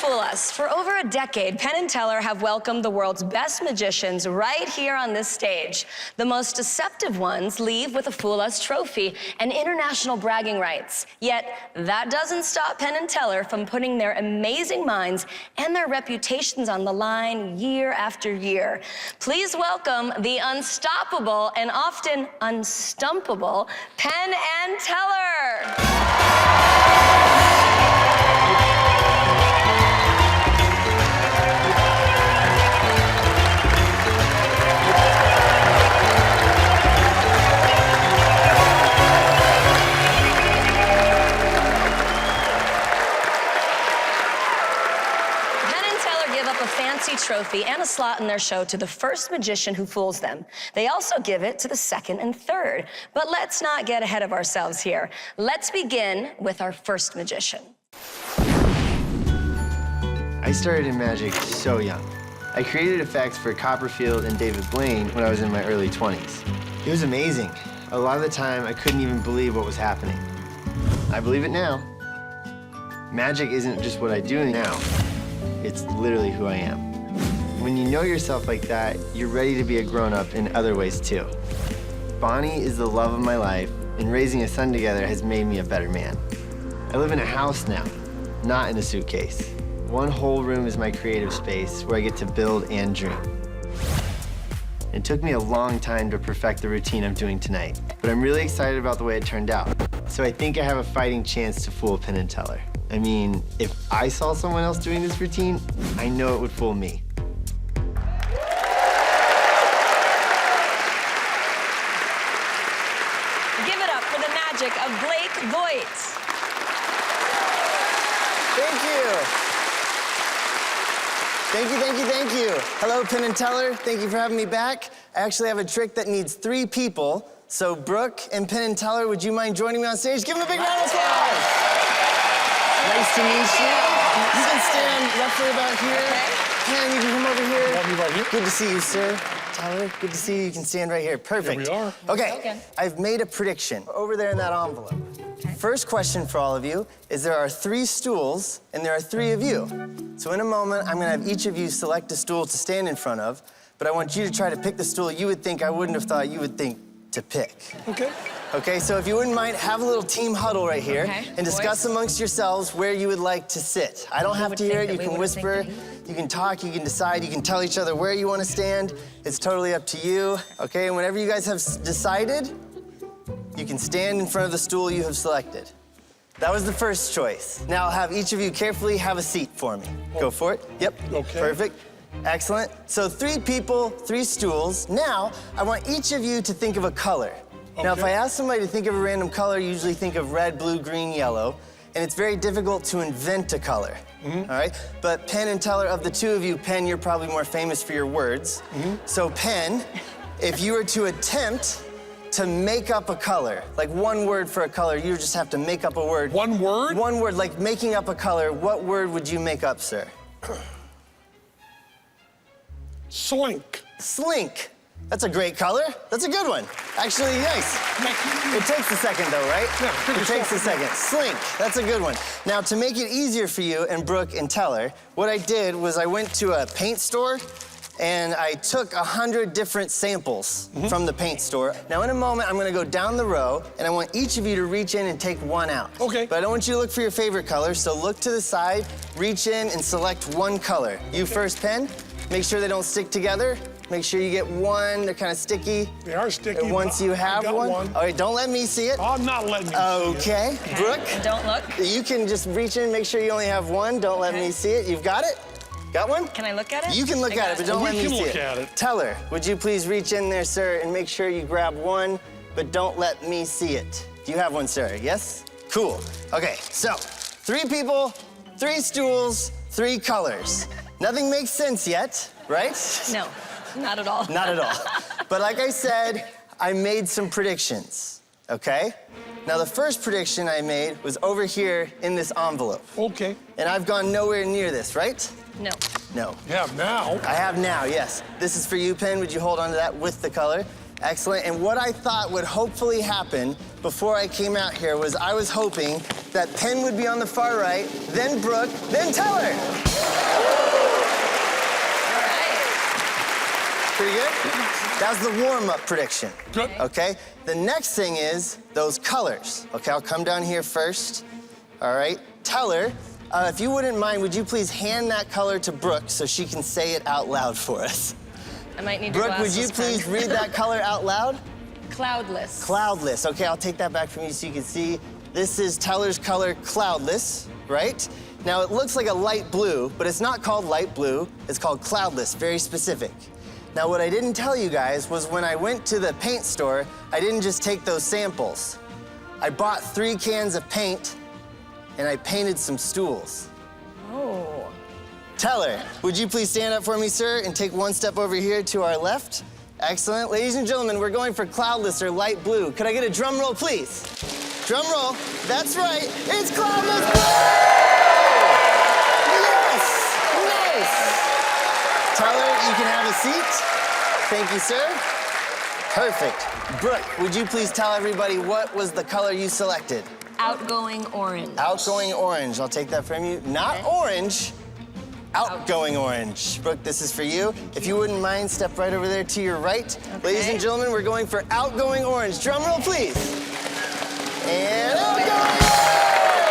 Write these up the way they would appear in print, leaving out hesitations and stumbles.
fool us. For over a decade, Penn Teller have welcomed the world's best magicians right here on this stage. The most deceptive ones leave with a Fool Us trophy and international bragging rights. Yet, that doesn't stop Penn Teller from putting their amazing minds and their reputations on the line year after year. Please welcome the unstoppable and often unstumpable Penn and Teller. Trophy and a slot in their show to the first magician who fools them. They also give it to the second and third. But let's not get ahead of ourselves here. Let's begin with our first magician. I started in magic so young. I created effects for Copperfield and David Blaine when I was in my early 20s. It was amazing. A lot of the time, I couldn't even believe what was happening. I believe it now. Magic isn't just what I do now. It's literally who I am. When you know yourself like that, you're ready to be a grown-up in other ways too. Bonnie is the love of my life, and raising a son together has made me a better man. I live in a house now, not in a suitcase. One whole room is my creative space where I get to build and dream. It took me a long time to perfect the routine I'm doing tonight, but I'm really excited about the way it turned out. So I think I have a fighting chance to fool Penn and Teller. I mean, if I saw someone else doing this routine, I know it would fool me. Give it up for the magic of Blake Vogt. Thank you. Thank you, thank you, thank you. Hello, Penn and Teller. Thank you for having me back. I actually have a trick that needs 3 people. So Brooke and Penn and Teller, would you mind joining me on stage? Give them a big round of applause. Nice to meet you. You can stand roughly about here. Penn, you can come over here. I'll be right here. Good to see you, sir. Tyler, good to see you. You can stand right here. Perfect. Here we are. Okay, I've made a prediction over there in that envelope. Okay. First question for all of you is there are 3 stools and there are 3 of you. So in a moment, I'm gonna have each of you select a stool to stand in front of, but I want you to try to pick the stool you would think I wouldn't have thought you would think to pick. Okay. Okay, so if you wouldn't mind, have a little team huddle right here and discuss amongst yourselves where you would like to sit. I don't have to hear it, you can whisper, you can talk, you can decide, you can tell each other where you want to stand. It's totally up to you, okay? And whenever you guys have decided, you can stand in front of the stool you have selected. That was the first choice. Now I'll have each of you carefully have a seat for me. Go for it. Yep. Okay. Perfect. Excellent. So 3 people, 3 stools. Now, I want each of you to think of a color. Now, if I ask somebody to think of a random color, you usually think of red, blue, green, yellow, and it's very difficult to invent a color, all right? But Penn and Teller, of the 2 of you, Penn, you're probably more famous for your words. So Penn, if you were to attempt to make up a color, like 1 word for a color, you just have to make up a word. 1 word? 1 word, like making up a color, what word would you make up, sir? Slink. Slink. That's a great color. That's a good one. Actually, nice. It takes a second, though, right? Yeah, it takes a second. Slink. That's a good one. Now, to make it easier for you and Brooke and Teller, what I did was I went to a paint store and I took 100 different samples from the paint store. Now, in a moment, I'm gonna go down the row and I want each of you to reach in and take 1 out. Okay. But I don't want you to look for your favorite color, so look to the side, reach in and select 1 color. You first, Penn. Make sure they don't stick together. Make sure you get 1. They're kind of sticky. They are sticky. And once you have one. All right, don't let me see it. I'm not letting you see it. Okay, Brooke. Don't look. You can just reach in, make sure you only have 1. Don't let me see it. You've got it? Got 1? Can I look at it? You can look at it, but don't let me see it. We can look at it. Teller, would you please reach in there, sir, and make sure you grab 1, but don't let me see it. Do you have 1, sir? Yes? Cool. Okay, so 3 people, 3 stools, 3 colors. Nothing makes sense yet, right? No. Not at all. Not at all. But like I said, I made some predictions, okay? Now, the first prediction I made was over here in this envelope. Okay. And I've gone nowhere near this, right? No. No. You have now. I have now, yes. This is for you, Penn. Would you hold on to that with the color? Excellent. And what I thought would hopefully happen before I came out here was I was hoping that Penn would be on the far right, then Brooke, then Teller. Pretty good? That was the warm-up prediction. Good. Okay? The next thing is those colors. Okay, I'll come down here first. All right? Teller, if you wouldn't mind, would you please hand that color to Brooke so she can say it out loud for us? I might need your Brooke, would you glasses, please Pen. read that color out loud? Cloudless. Cloudless. Okay, I'll take that back from you so you can see. This is Teller's color, cloudless, right? Now, it looks like a light blue, but it's not called light blue. It's called cloudless, very specific. Now, what I didn't tell you guys was when I went to the paint store, I didn't just take those samples. I bought 3 cans of paint, and I painted some stools. Oh. Teller, would you please stand up for me, sir, and take one step over here to our left? Excellent. Ladies and gentlemen, we're going for cloudless or light blue. Could I get a drum roll, please? Drum roll. That's right. It's cloudless blue! Yes! Nice! Teller, you can have a seat. Thank you, sir. Perfect. Brooke, would you please tell everybody what was the color you selected? Outgoing orange. Outgoing orange. I'll take that from you. Not orange. Outgoing orange. Brooke, this is for you. If you wouldn't mind, step right over there to your right. Okay. Ladies and gentlemen, we're going for outgoing orange. Drum roll, please. And outgoing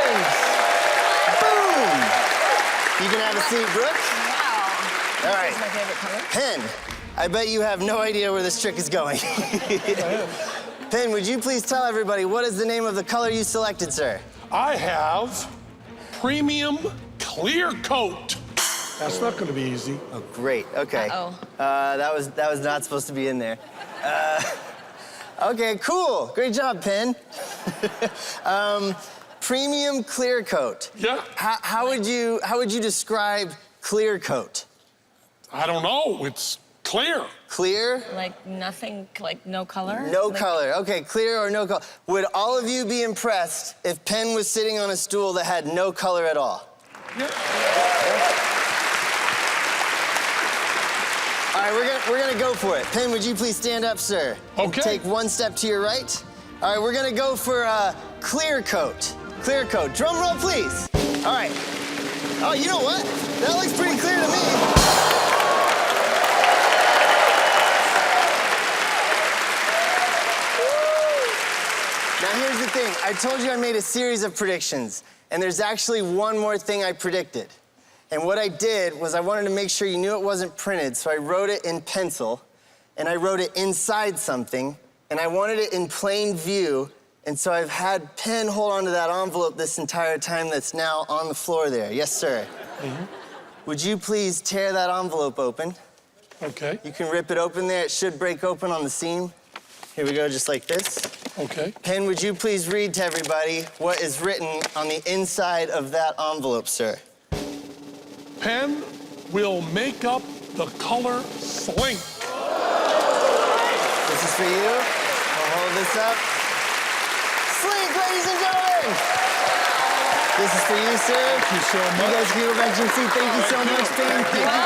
orange! Boom! You can have a seat, Brooke. Wow. All right. This is my favorite color. Penn, I bet you have no idea where this trick is going. Penn, would you please tell everybody what is the name of the color you selected, sir? I have premium clear coat. That's not going to be easy. Oh, great. Okay. Uh-oh. That was not supposed to be in there. Okay, cool. Great job, Penn. Premium clear coat. Yeah. How would you describe clear coat? I don't know. It's clear. Clear? Like nothing, like no color? No Like- color. Okay, clear or no color. Would all of you be impressed if Penn was sitting on a stool that had no color at all? Yeah. All right, we're gonna go for it. Penn, would you please stand up, sir? Okay. Take one step to your right. All right, we're gonna go for clear coat. Clear coat. Drum roll, please. All right. Oh, you know what? That looks pretty clear to me. Now here's the thing. I told you I made a series of predictions, and there's actually one more thing I predicted. And what I did was I wanted to make sure you knew it wasn't printed, so I wrote it in pencil, and I wrote it inside something, and I wanted it in plain view, and so I've had Penn hold onto that envelope this entire time that's now on the floor there. Yes, sir. Mm-hmm. Would you please tear that envelope open? Okay. You can rip it open there. It should break open on the seam. Here we go, just like this. Okay. Penn, would you please read to everybody what is written on the inside of that envelope, sir? Pen will make up the color slink. This is for you. I'll hold this up. Slink, ladies and gentlemen! This is for you, sir. Thank you so You much. guys can go back to your seat. Thank you so Thank you. much, Penn. Thank Thank you. you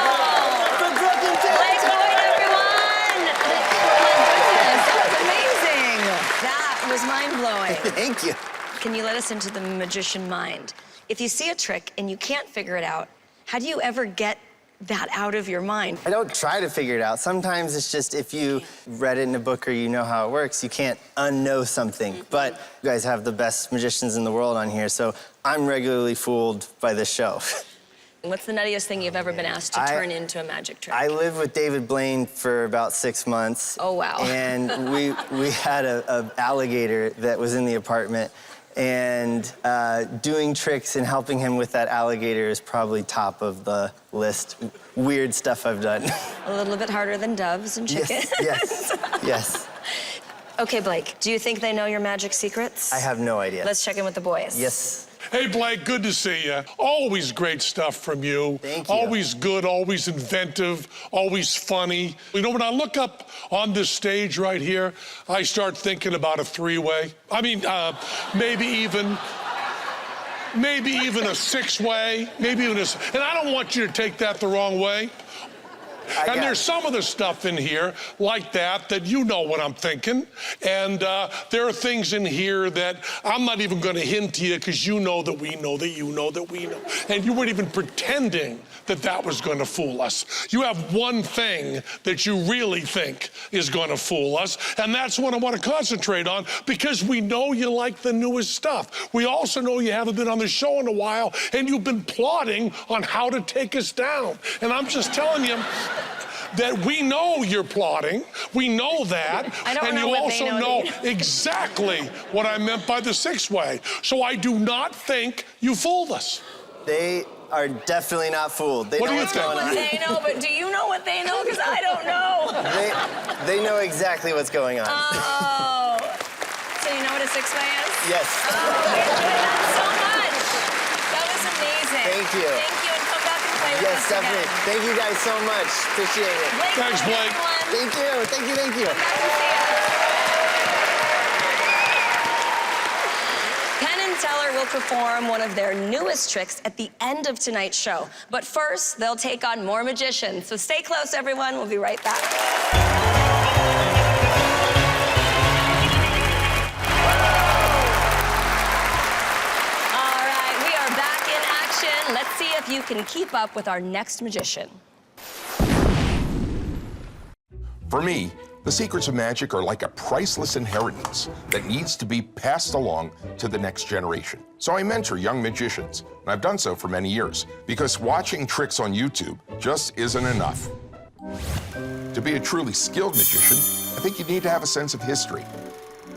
for Brooke and Penn. Blake Vogt, everyone! Oh my goodness, that was amazing. That was mind-blowing. Thank you. Can you let us into the magician mind? If you see a trick and you can't figure it out, how do you ever get that out of your mind? I don't try to figure it out. Sometimes it's just if you read it in a book or you know how it works, you can't unknow something. But you guys have the best magicians in the world on here, so I'm regularly fooled by this show. What's the nuttiest thing you've ever been asked to turn into a magic trick? I lived with David Blaine for about 6 months. Oh, wow. And we had a alligator that was in the apartment. And doing tricks and helping him with that alligator is probably top of the list. Weird stuff I've done. A little bit harder than doves and chickens. Yes, yes. Okay, Blake, do you think they know your magic secrets? I have no idea. Let's check in with the boys. Yes. Hey, Blake, good to see you. Always great stuff from you. Thank you. Always good, always inventive, always funny. You know, when I look up on this stage right here, I start thinking about a three-way. I mean, maybe even a six-way, maybe even and I don't want you to take that the wrong way. And there's some of the stuff in here like that you know what I'm thinking. And there are things in here that I'm not even going to hint to you because you know that we know that you know that we know. And you weren't even pretending that was going to fool us. You have one thing that you really think is going to fool us, and that's what I want to concentrate on, because we know you like the newest stuff. We also know you haven't been on the show in a while, and you've been plotting on how to take us down. And I'm just telling you that we know you're plotting. We know that. And you also know exactly what I meant by the six-way. So I do not think you fooled us. They are definitely not fooled. They What know do you what's think? going on. They know, but do you know what they know? Because I don't know. They know exactly what's going on. Oh. So you know what a six-way is? Yes. Oh, you're doing that so much. That was amazing. Thank you. Thank you, and come back and play with Yes, us definitely. again. Thank you guys so much. Appreciate it. Thanks, Blake. Thank you. Thank you. Thank you. Penn Teller will perform one of their newest tricks at the end of tonight's show. But first, they'll take on more magicians. So stay close, everyone. We'll be right back. All right, we are back in action. Let's see if you can keep up with our next magician. For me, the secrets of magic are like a priceless inheritance that needs to be passed along to the next generation. So I mentor young magicians, and I've done so for many years, because watching tricks on YouTube just isn't enough. To be a truly skilled magician, I think you need to have a sense of history.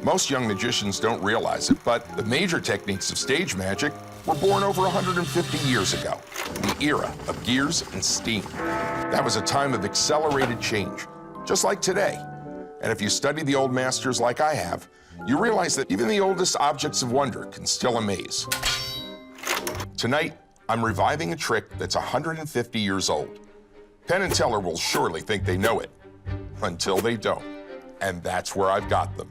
Most young magicians don't realize it, but the major techniques of stage magic were born over 150 years ago, the era of gears and steam. That was a time of accelerated change, just like today. And if you study the old masters like I have, you realize that even the oldest objects of wonder can still amaze. Tonight, I'm reviving a trick that's 150 years old. Penn and Teller will surely think they know it, until they don't. And that's where I've got them.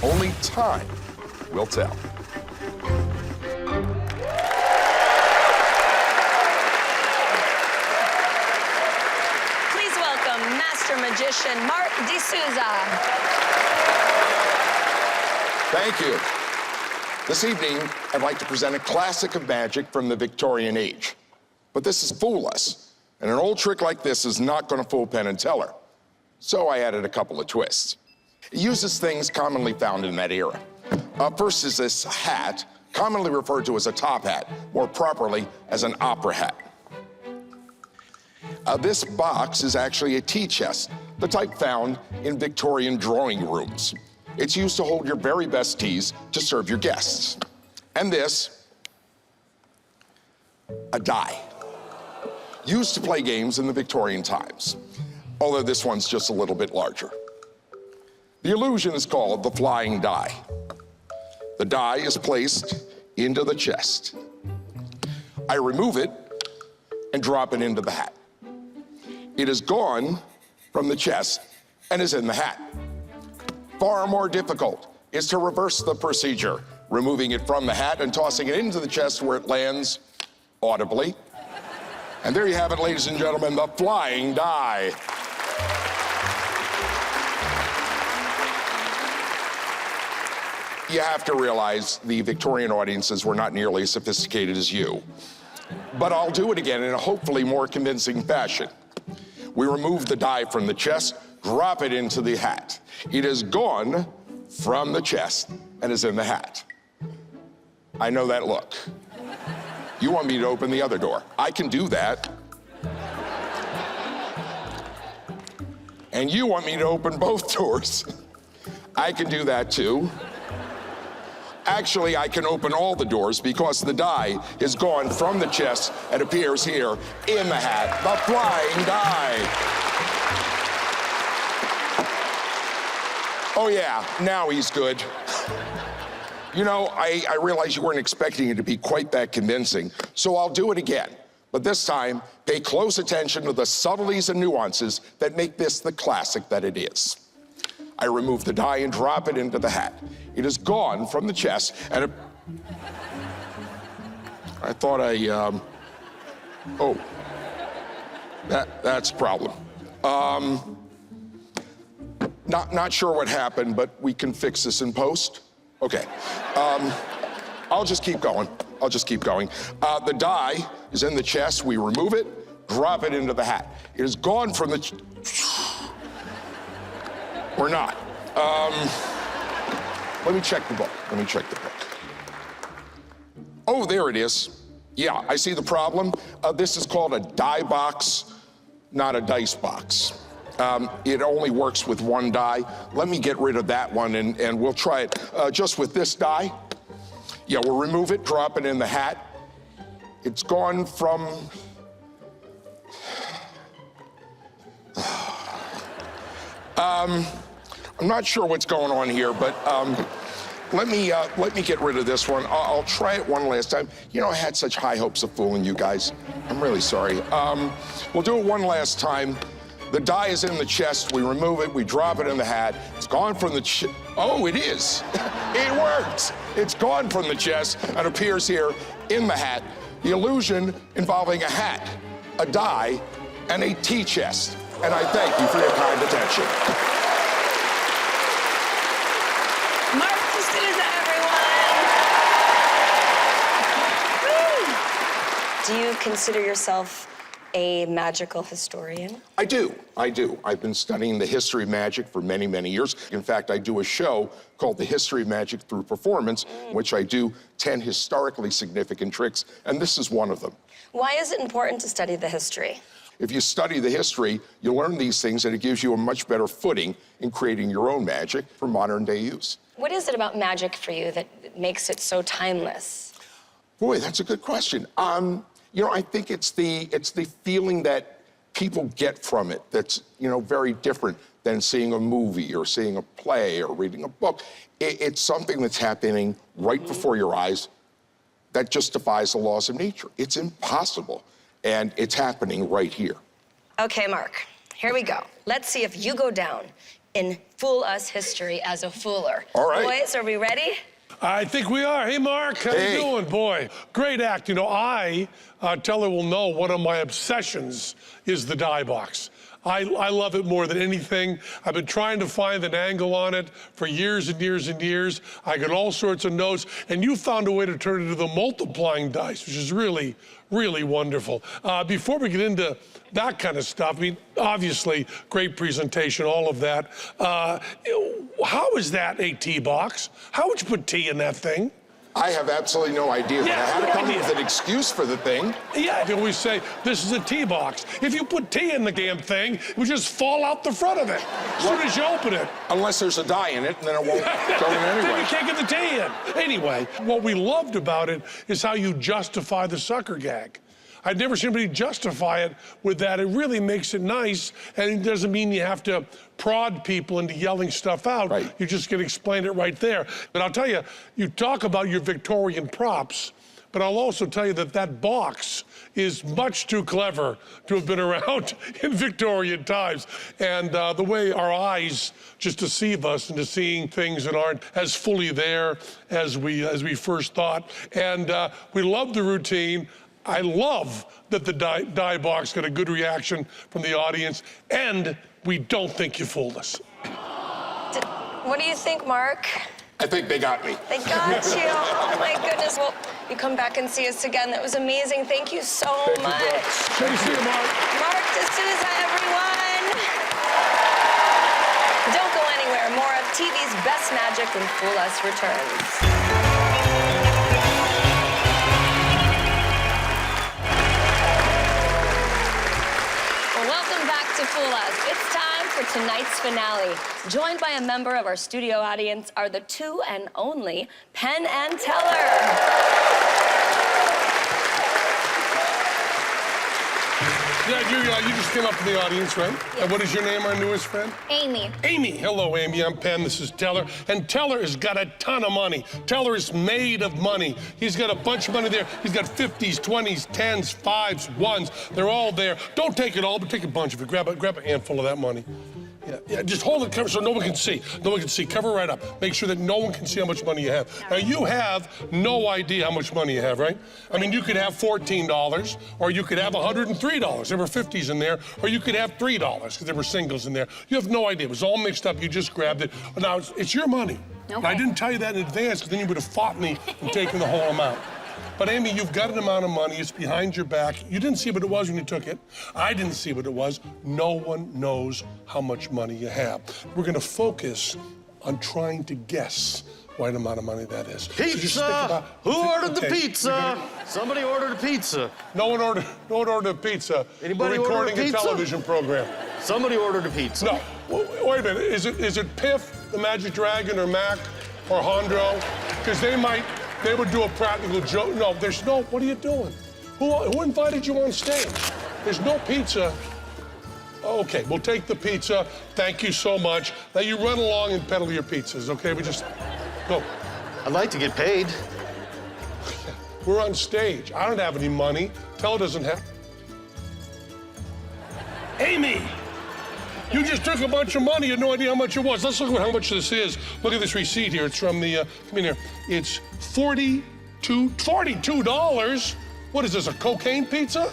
Only time will tell. Please welcome Master Magician Marc Desouza. Thank you. This evening, I'd like to present a classic of magic from the Victorian age. But this is Fool Us, and an old trick like this is not going to fool Penn and Teller. So I added a couple of twists. It uses things commonly found in that era. First is this hat, commonly referred to as a top hat, more properly as an opera hat. This box is actually a tea chest, the type found in Victorian drawing rooms. It's used to hold your very best teas to serve your guests. And this, a die, used to play games in the Victorian times, although this one's just a little bit larger. The illusion is called the flying die. The die is placed into the chest. I remove it and drop it into the hat. It is gone from the chest and is in the hat. Far more difficult is to reverse the procedure, removing it from the hat and tossing it into the chest where it lands audibly. And there you have it, ladies and gentlemen, the flying die. You have to realize the Victorian audiences were not nearly as sophisticated as you. But I'll do it again in a hopefully more convincing fashion. We remove the die from the chest, drop it into the hat. It is gone from the chest and is in the hat. I know that look. You want me to open the other door. I can do that. And you want me to open both doors. I can do that too. Actually, I can open all the doors because the die is gone from the chest and appears here in the hat, the flying die. Oh yeah, now he's good. You know, I realize you weren't expecting it to be quite that convincing, so I'll do it again. But this time, pay close attention to the subtleties and nuances that make this the classic that it is. I remove the die and drop it into the hat. It is gone from the chest, and I thought oh, that's a problem. Not sure what happened, but we can fix this in post. Okay. I'll just keep going. The die is in the chest. We remove it, drop it into the hat. It is gone from the... Or not. Let me check the book. Oh, there it is. Yeah, I see the problem. This is called a die box, not a dice box. It only works with one die. Let me get rid of that one and we'll try it just with this die. Yeah, we'll remove it, drop it in the hat. It's gone from... I'm not sure what's going on here, but let me get rid of this one. I'll try it one last time. You know, I had such high hopes of fooling you guys. I'm really sorry. We'll do it one last time. The die is in the chest. We remove it. We drop it in the hat. It's gone from the oh, it is. It works. It's gone from the chest and appears here in the hat. The illusion involving a hat, a die, and a tea chest. And I thank you for your kind attention. Marc Desouza, everyone! Do you consider yourself a magical historian? I do. I've been studying the history of magic for many, many years. In fact, I do a show called The History of Magic Through Performance, in which I do 10 historically significant tricks, and this is one of them. Why is it important to study the history? If you study the history, you learn these things, and it gives you a much better footing in creating your own magic for modern day use. What is it about magic for you that makes it so timeless? Boy, that's a good question. You know, I think it's the feeling that people get from it that's, you know, very different than seeing a movie or seeing a play or reading a book. It's something that's happening right before your eyes that just defies the laws of nature. It's impossible, and it's happening right here. Okay, Marc, here we go. Let's see if you go down in Fool Us history as a fooler. All right. Boys, are we ready? I think we are. Hey, Marc, how you doing? Boy, great act. You know, Teller will know one of my obsessions is the die box. I love it more than anything. I've been trying to find an angle on it for years and years and years. I got all sorts of notes, and you found a way to turn it into the multiplying dice, which is really, really wonderful. Before we get into that kind of stuff, I mean, obviously, great presentation, all of that. How is that a tea box? How would you put tea in that thing? I have absolutely no idea, but I had to come up with an excuse for the thing. Yeah, they always say, this is a tea box. If you put tea in the damn thing, it would just fall out the front of it as soon as you open it. Unless there's a die in it, and then it won't go in anyway. Then you can't get the tea in. Anyway, what we loved about it is how you justify the sucker gag. I'd never seen anybody justify it with that. It really makes it nice, and it doesn't mean you have to prod people into yelling stuff out. Right. You just can explain it right there. But I'll tell you, you talk about your Victorian props, but I'll also tell you that that box is much too clever to have been around in Victorian times. And the way our eyes just deceive us into seeing things that aren't as fully there as we first thought. And we love the routine. I love that the die box got a good reaction from the audience, and we don't think you fooled us. What do you think, Marc? I think they got me. They got you. Oh, my goodness. Well, you come back and see us again. That was amazing. Thank you so much. Good to see you, Marc. Marc Desouza, everyone. Don't go anywhere. More of TV's best magic when Fool Us returns. Welcome back to Fool Us. It's time for tonight's finale. Joined by a member of our studio audience are the two and only Penn and Teller. Yeah, you just came up to the audience, right? Yes. And what is your name, our newest friend? Amy. Amy. Hello, Amy. I'm Penn. This is Teller. And Teller has got a ton of money. Teller is made of money. He's got a bunch of money there. He's got 50s, 20s, 10s, 5s, 1s. They're all there. Don't take it all, but take a bunch of it. Grab a handful of that money. Yeah, just hold it cover so no one can see. No one can see. Cover right up. Make sure that no one can see how much money you have. Now, you have no idea how much money you have, right? I mean, you could have $14, or you could have $103. There were 50s in there, or you could have $3 because there were singles in there. You have no idea. It was all mixed up. You just grabbed it. Now, it's your money. Okay. I didn't tell you that in advance because then you would have fought me and taken the whole amount. But Amy, you've got an amount of money. It's behind your back. You didn't see what it was when you took it. I didn't see what it was. No one knows how much money you have. We're going to focus on trying to guess what amount of money that is. Pizza! So just think about, Who ordered the okay, pizza? Somebody ordered a pizza. No one ordered a pizza. Anybody We're ordered a recording a pizza? television program. Somebody ordered a pizza. No, wait a minute. Is it Piff, the Magic Dragon, or Mac, or Hondro? Because they would do a practical joke. No, there's no, what are you doing? Who invited you on stage? There's no pizza. Okay, we'll take the pizza. Thank you so much. Now you run along and peddle your pizzas, okay? We just, go. I'd like to get paid. We're on stage. I don't have any money. Teller doesn't have. Amy! You just took a bunch of money. You had no idea how much it was. Let's look at how much this is. Look at this receipt here. It's from the, come in here. It's $42. What is this, a cocaine pizza?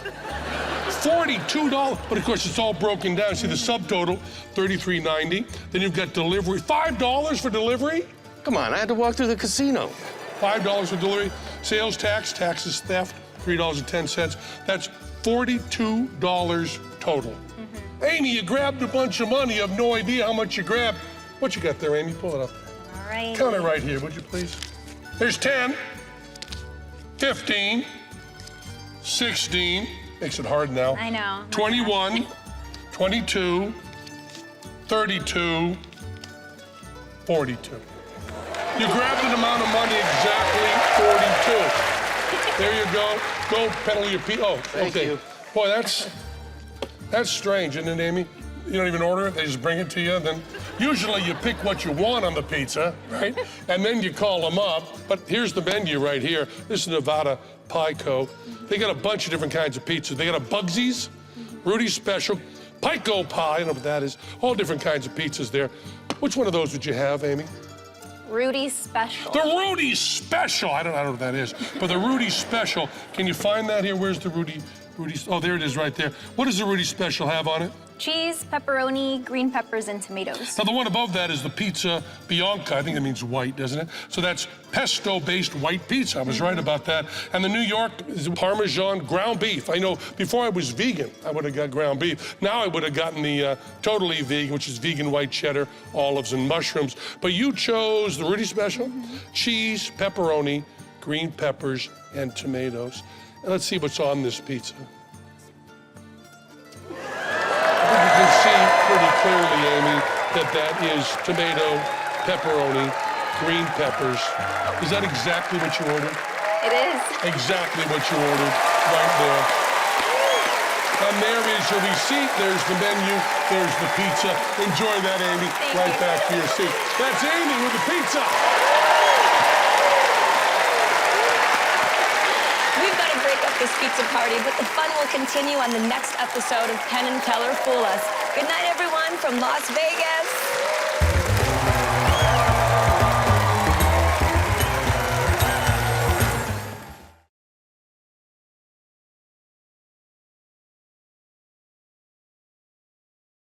$42. But of course, it's all broken down. See the subtotal, $33.90. Then you've got delivery. $5 for delivery? Come on, I had to walk through the casino. $5 for delivery. Sales tax, taxes, theft, $3.10. That's $42 total. Amy, you grabbed a bunch of money. You have no idea how much you grabbed. What you got there, Amy? Pull it up. All right. Count it right here, would you please? There's 10, 15, 16. Makes it hard now. I know. 21, 22, 32, 42. You grabbed an amount of money exactly 42. There you go. Go peddle your pizza. Oh, Thank okay. you. Boy, that's strange, isn't it, Amy? You don't even order it, they just bring it to you, and then usually you pick what you want on the pizza, right? And then you call them up. But here's the menu right here. This is Nevada Pie Co. They got a bunch of different kinds of pizzas. They got a Bugsy's, Rudy's Special, Pico Pie, I don't know what that is. All different kinds of pizzas there. Which one of those would you have, Amy? Rudy's Special. The Rudy's Special. I don't know what that is, but the Rudy's Special. Can you find that here? Where's the Rudy's? Oh, there it is right there. What does the Rudy's Special have on it? Cheese, pepperoni, green peppers, and tomatoes. Now, the one above that is the Pizza Bianca. I think that means white, doesn't it? So that's pesto-based white pizza. I was right about that. And the New York is Parmesan ground beef. I know before I was vegan, I would have got ground beef. Now I would have gotten the totally vegan, which is vegan white cheddar, olives, and mushrooms. But you chose the Rudy's Special, cheese, pepperoni, green peppers, and tomatoes. And let's see what's on this pizza. You can see pretty clearly, Amy, that is tomato, pepperoni, green peppers. Is that exactly what you ordered? It is. Exactly what you ordered, right there. And there is your receipt. There's the menu. There's the pizza. Enjoy that, Amy. Right back to your seat. That's Amy with the pizza. We've got to break up this pizza party, but the fun will continue on the next episode of Penn and Teller Fool Us. Good night, everyone, from Las Vegas.